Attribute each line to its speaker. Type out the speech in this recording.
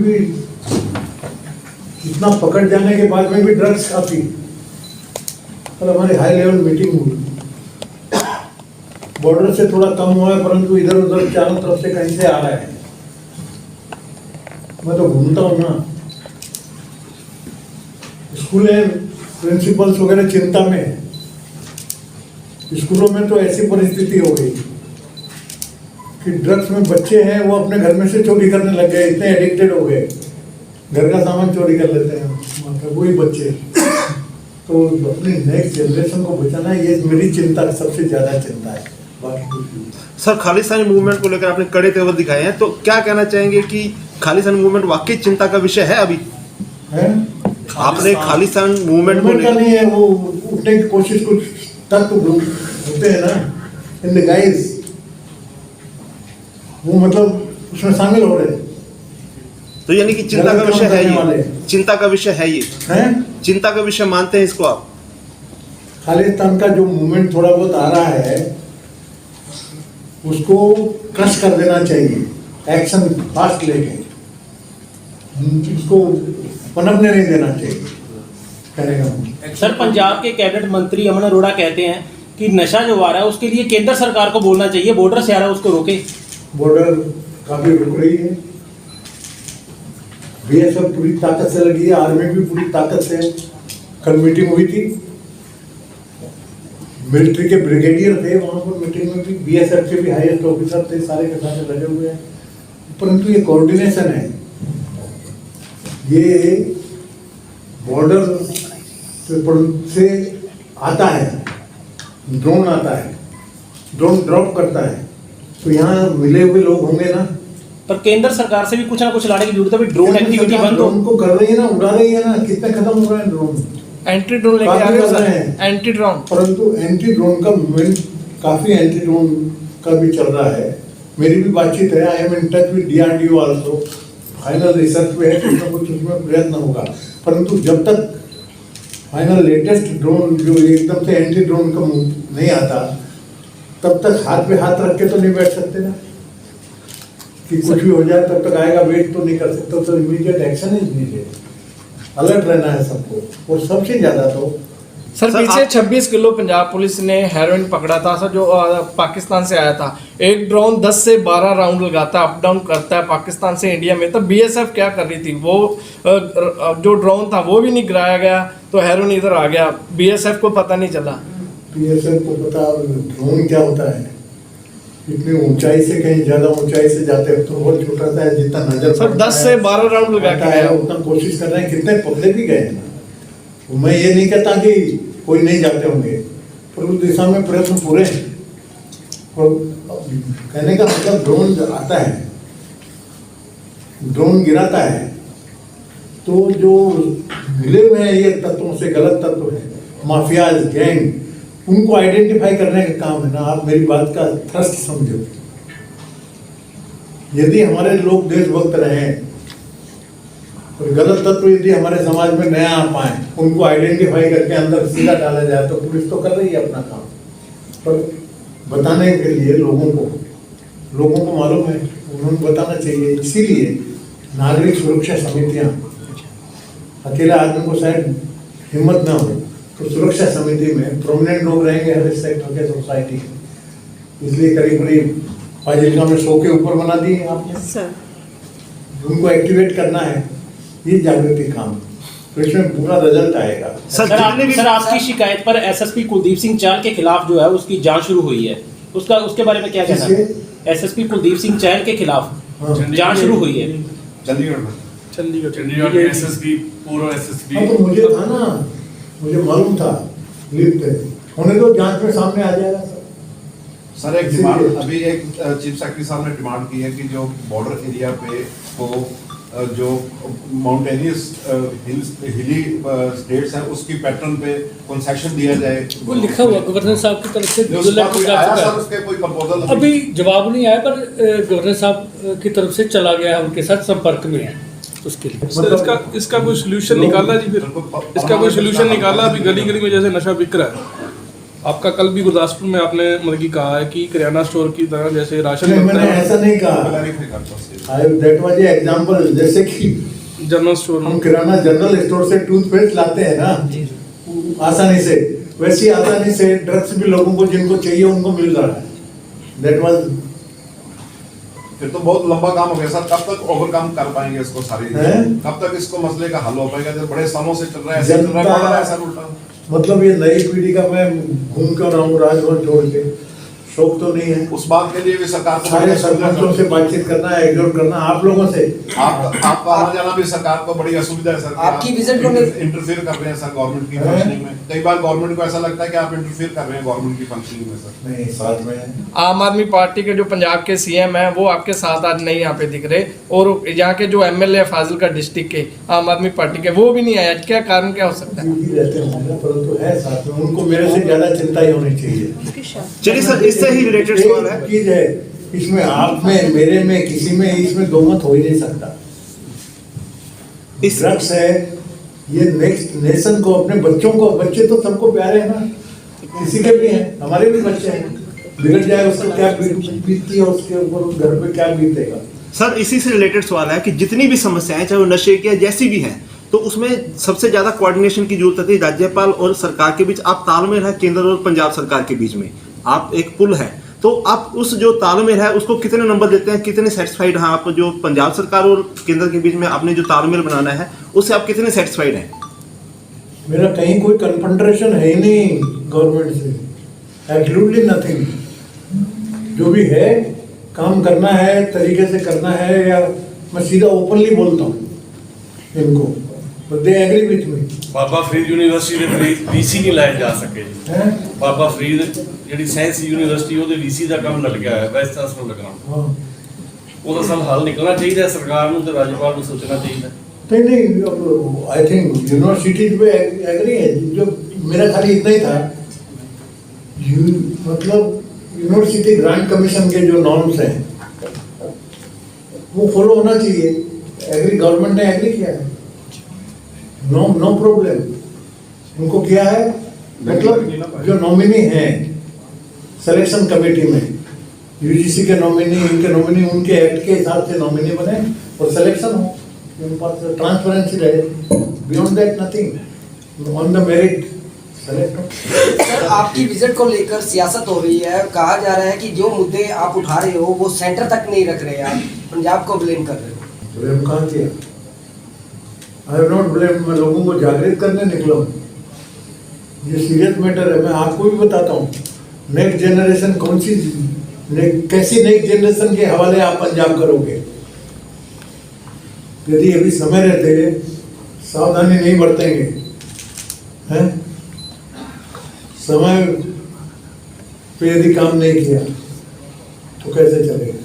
Speaker 1: भी इतना पकड़ जाने के बाद में भी ड्रग्स काफी, और हमारी हाई लेवल मीटिंग हुई, बॉर्डर से थोड़ा कम हुआ है परंतु इधर उधर चारों तरफ से कहीं से आ रहा है। मैं तो घूमता हूँ ना, स्कूल है, प्रिंसिपल्स वगैरह चिंता में है। स्कूलों में तो ऐसी परिस्थिति हो गई कि ड्रग्स में बच्चे हैं वो अपने घर में से चोरी करने लग गए, इतने एडिक्टेड हो गए, घर का सामान चोरी कर लेते हैं मतलब वही बच्चे। तो अपनी नेक्स्ट जनरेशन को बचाना, ये मेरी चिंता, सबसे ज्यादा चिंता है, बाकी कुछ नहीं।
Speaker 2: सर, खालिस्तानी मूवमेंट को लेकर आपने कड़े तेवर दिखाए हैं, तो क्या कहना चाहेंगे कि खालिस्तानी मूवमेंट वाकई चिंता का विषय है? अभी
Speaker 1: है
Speaker 2: आपने खालिस्तान मूवमेंट को
Speaker 1: का नहीं है, वो उठने की कोशिश, कुछ तत्व होते हैं ना इन द गाइस, वो मतलब उसमें शामिल हो रहे हैं।
Speaker 2: तो यानी कि चिंता का विषय है ये, चिंता का विषय है ये, चिंता का विषय मानते हैं इसको आप?
Speaker 1: खालिस्तान का जो मूवमेंट थोड़ा बहुत आ रहा है उसको क्रश कर देना चाहिए, एक्शन फास्ट लेके, उसको पनपने नहीं देना चाहिए, करेगा।
Speaker 3: सर, पंजाब के कैबिनेट मंत्री अमन अरोड़ा कहते हैं कि नशा जो आ रहा है उसके लिए केंद्र सरकार को बोलना चाहिए, बॉर्डर से आ रहा है उसको रोके।
Speaker 1: बॉर्डर काफी रुक रही है, बीएसएफ पूरी ताकत से लगी है, आर्मी भी पूरी ताकत से है। कल मीटिंग हुई थी, मिलिट्री के ब्रिगेडियर थे वहां पर मीटिंग में भी, बीएसएफ के भी हाईएस्ट ऑफिसर थे, सारे के सारे लगे हुए हैं। परंतु ये कोऑर्डिनेशन है, ये बॉर्डर से आता है, ड्रोन आता है, ड्रोन ड्रॉप करता है, तो यहाँ मिले हुए लोग होंगे ना।
Speaker 3: पर केंद्र सरकार से भी कुछ ना कुछ लाने की जरूरत है, ड्रोन एक्टिविटी बंद हो।
Speaker 1: ड्रोन को कर रही है ना, उड़ा रही है ना, कितने खत्म हो रहे हैं ड्रोन,
Speaker 4: एंटी ड्रोन लेके आ रहे हैं, एंटी ड्रोन।
Speaker 1: परंतु एंटी ड्रोन का मूवमेंट काफी एंटी ड्रोन का भी चल रहा है। मेरी भी बातचीत है, I am in touch with DRDO also, final research पे है, कुछ ना कुछ उसमें प्रयत्न होगा। परंतु जब तक फाइनल लेटेस्ट ड्रोन जो एकदम से एंटी ड्रोन का नहीं आता, तब तक हाथ पे हाथ रख के तो नहीं बैठ सकते ना, कि कुछ भी हो जाए तब तक आएगा, वेट तो नहीं कर सकते। तो immediate action is needed, alert रहना है सबको। और सबसे ज्यादा तो
Speaker 4: सर पीछे 26 किलो पंजाब पुलिस ने हेरोइन पकड़ा था सर, जो पाकिस्तान से आया था। एक ड्रोन 10 से 12 राउंड लगाता है, अप डाउन करता है पाकिस्तान से इंडिया में। तब बीएसएफ क्या कर रही थी? वो जो ड्रोन था वो भी नहीं गिराया गया, तो हेरोइन इधर आ गया, बीएसएफ को पता नहीं चला।
Speaker 1: बीएसएफ को पता ड्रोन क्या होता है, इतनी ऊंचाई से, कहीं ज्यादा ऊंचाई से जाते हैं तो बहुत छोटा सा है, जितना नजर
Speaker 4: सर 10 से 12 राउंड लगा के आया,
Speaker 1: उतना कोशिश कर रहे हैं। कितने पगले भी गए हैं ना, मैं ये नहीं कहता कि कोई नहीं जाते होंगे, पर उस दिशा में प्रयत्न पूरे हैं। और कहने का मतलब ड्रोन आता है, ड्रोन गिराता है, तो जो मिले हुए हैं ये तत्वों से, गलत तत्व है, माफियाज, गैंग, उनको आइडेंटिफाई करने का काम है ना। आप मेरी बात का थ्रस्ट समझो, यदि हमारे लोग देशभक्त रहे और गलत तत्व यदि हमारे समाज में नया आ पाए, उनको आइडेंटिफाई करके अंदर सीधा डाला जाए, तो पुलिस तो कर रही है अपना काम, पर बताने के लिए लोगों को मालूम है, उन्होंने बताना चाहिए। इसीलिए नागरिक सुरक्षा समितियां, अकेला आदमी को शायद हिम्मत ना हो, तो सुरक्षा समिति में प्रोमिनेंट लोग रहेंगे हर सेक्टर के, सोसाइटी के। इसलिए करीब करीब फाजिल्का में 100 के ऊपर बना दिए आपने सर, उनको एक्टिवेट करना है, ये जागृति काम, तो इसमें पूरा रिजल्ट आएगा।
Speaker 3: सर आपकी शिकायत पर एसएसपी कुलदीप सिंह चाहल के खिलाफ जो है उसकी जांच शुरू हुई है, उसके बारे में क्या कहना है? एसएसपी कुलदीप सिंह चाहल के खिलाफ जांच शुरू हुई है
Speaker 5: चंडीगढ़ में एसएसपी, पूर्व एसएसपी।
Speaker 1: तो मुझे था ना, मुझे मालूम था, लिप्त है होने दो, जांच में सामने आ जाएगा
Speaker 6: सर। एक डिमांड अभी एक चीफ सेक्रेटरी साहब ने डिमांड की है कि जो बॉर्डर एरिया पे को जो माउंटेनियस हिली स्टेट्स हैं उसकी पैटर्न पे कंसेशन दिया जाए।
Speaker 7: वो लिखा हुआ गवर्नर साहब की तरफ से
Speaker 6: कोई प्रपोजल
Speaker 7: अभी जवाब नहीं आया, पर गवर्नर साहब की तरफ से चला गया है, उनके साथ संपर्क में है उसके लिए।
Speaker 5: सर इसका कोई सोल्यूशन निकाला जी, फिर इसका कोई सोल्यूशन निकाला? अभी गली गली में जैसे नशा बिक रहा है, आपका कल भी गुरदासपुर में आपने मतलब कि कहा है कि किराना स्टोर की तरह जैसे राशन
Speaker 1: नहीं,
Speaker 5: बनता
Speaker 1: मैंने
Speaker 5: है
Speaker 1: ऐसा नहीं कहा।
Speaker 6: क्लैरिफाई करता हूँ।
Speaker 1: दैट वाज एग्जांपल, जैसे कि
Speaker 5: जनरल स्टोर
Speaker 1: हम किराना जनरल स्टोर से टूथपेस्ट लाते हैं ना आसानी से, वैसी आसानी से ड्रग्स भी लोगों को जिनको चाहिए उनको मिल रहा है। दैट वाज
Speaker 6: फिर तो बहुत लंबा काम हो गया सर, कब तक ओवरकम कर पाएंगे इसको सारी,
Speaker 1: हैं?
Speaker 6: कब तक इसको मसले का हल हो पाएगा? जब बड़े सालों से चल रहा है, ऐसे चल रहा है, बढ़ रहा है सर उल्टा।
Speaker 1: मतलब ये नई पीढ़ी का मैं घूम कर रहा हूँ राजभवन छोड़ के, शौक तो नहीं है।
Speaker 6: उस बात के लिए भी सरकार को
Speaker 1: सारे सरपंचों से बातचीत करना है, एग्जॉर्ट करना आप लोगों से।
Speaker 6: आपका आना जाना भी सरकार को बड़ी असुविधा है सर।
Speaker 8: आपकी विजिट को
Speaker 6: इंटरफेयर कर रहे हैं सर गवर्नमेंट की फंक्शनिंग में। कई बार गवर्नमेंट को ऐसा लगता है कि आप इंटरफेयर कर रहे हैं गवर्नमेंट की फंक्शनिंग में सर।
Speaker 1: नहीं, साथ में
Speaker 4: आम आदमी पार्टी के जो पंजाब के सीएम हैं वो आपके साथ आज नहीं यहाँ पे दिख रहे, और यहाँ के जो एमएलए फाजिलका डिस्ट्रिक्ट के आम आदमी पार्टी के वो भी नहीं आए। क्या कारण क्या हो सकता है?
Speaker 1: बिजी रहते होंगे, परंतु है साथ में, उनको मेरे से ज्यादा चिंता ही होनी चाहिए।
Speaker 2: चलिए सर, इससे ही रिलेटेड सवाल है।
Speaker 1: एक चीज है, इसमें आप में, मेरे में, किसी में इसमें दो मत हो ही नहीं सकता।
Speaker 2: इस
Speaker 1: ड्रग्स है ये नेक्स्ट नेशन को, अपने बच्चों को, बच्चे तो सबको प्यारे हैं ना, किसी के भी हैं, हमारे भी बच्चे हैं, बिगड़ जाए उसको क्या बीतती है उसके ऊपर, घर पे क्या बीतेगा।
Speaker 2: सर इसी से रिलेटेड सवाल है कि जितनी भी समस्याएं चाहे वो नशे की या जैसी भी हैं, तो उसमें सबसे ज्यादा कोऑर्डिनेशन की जरूरत है राज्यपाल और सरकार के बीच। आप तालमेल है केंद्र और पंजाब सरकार के बीच में, आप एक पुल है, तो आप उस जो तालमेल है उसको कितने नंबर देते हैं, कितने सेटिस्फाइड हैं आप? जो पंजाब सरकार और केंद्र के बीच में आपने जो तालमेल बनाना है उससे आप कितने सेटिस्फाइड हैं?
Speaker 1: मेरा कहीं कोई कन्फ्रंटेशन है ही नहीं गवर्नमेंट से, एब्सोल्युटली नथिंग। जो भी है काम करना है, तरीके से करना है, या मैं सीधा ओपनली बोलता हूँ इनको, they agree with me.
Speaker 5: Baba Farid university ਦੇ ਵੀਸੀ ਨਹੀਂ ਲਾਏ ਜਾ ਸਕੇ ਜੀ।
Speaker 1: हैं?
Speaker 5: ਬਾਬਾ ਫਰੀਦ ਜਿਹੜੀ ਸਾਇੰਸ ਯੂਨੀਵਰਸਿਟੀ ਉਹਦੇ ਵੀਸੀ ਦਾ ਕੰਮ ਲੱਗ ਗਿਆ ਹੈ, ਵਾਈਸ ਚਾਂਸਲਰ ਲੱਗਣਾ।
Speaker 1: हाँ।
Speaker 5: ਉਹਦਾ ਸਭ ਹੱਲ ਨਿਕਲਣਾ ਚਾਹੀਦਾ ਹੈ, ਸਰਕਾਰ ਨੂੰ ਤੇ ਰਾਜਪਾਲ ਨੂੰ ਸੋਚਣਾ ਚਾਹੀਦਾ ਹੈ।
Speaker 1: नहीं, आई थिंक यूनिवर्सिटी पे एग्री है। जो मेरा खाली इतना ही था, मतलब यूनिवर्सिटी ग्रांट कमीशन के जो नॉर्म्स हैं वो फॉलो होना चाहिए। एग्री, गवर्नमेंट ने एग्री किया है, नो प्रॉब्लम, उनको किया है। मतलब जो नॉमिनी हैं सिलेक्शन कमेटी में, यूजीसी के नॉमिनी, इनके नॉमिनी, उनके एक्ट के हिसाब से नॉमिनी बने और सिलेक्शन हो, उनके पास ट्रांसपेरेंसी रहे। Beyond that nothing, on the merit select हो।
Speaker 8: सर आपकी विजिट को लेकर सियासत हो रही है, कहा जा रहा है कि जो मुद्दे आप उठा रहे हो वो सेंटर तक नहीं रख रहे, आप पंजाब को ब्लेम कर रहे हो।
Speaker 1: ब्लेम कहाँ किया? आई हैव नॉट ब्लेम, मैं लोगों को जागृत करने निकला हूँ। ये सीरियस मैटर है, मैं आपको भी बताता हूँ। नेक्स्ट जनरेशन कौन सी, कैसी नेक्स्ट जनरेशन के हवाले आप पंजाब करोगे? यदि अभी समय रहते सावधानी नहीं बरतेंगे, हैं, समय पे यदि काम नहीं किया तो कैसे चलेगा?